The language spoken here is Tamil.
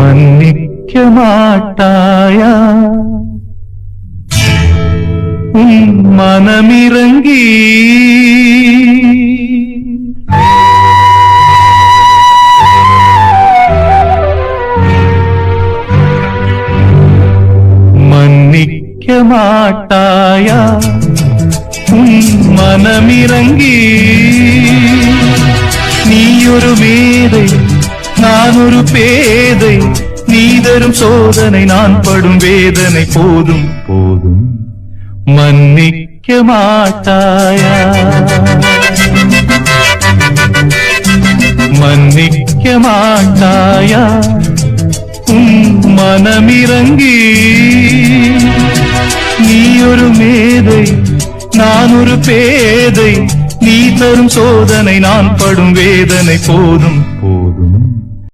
மன்னிக்க மாட்டாயா உன் மனமிறங்கி மன்னிக்க மாட்டாயா உன் மனமிறங்கி நீ ஒரு மேதை நான் ஒரு பேதை நீ தரும் சோதனை நான் படும் வேதனை போதும் போதும் மன்னிக்க மாட்டாயா மன்னிக்க மாட்டாயா உன் மனமிறங்கி நீ ஒரு மேதை நான் ஒரு பேதை நீ தரும் சோதனை நான் படும் வேதனை போதும்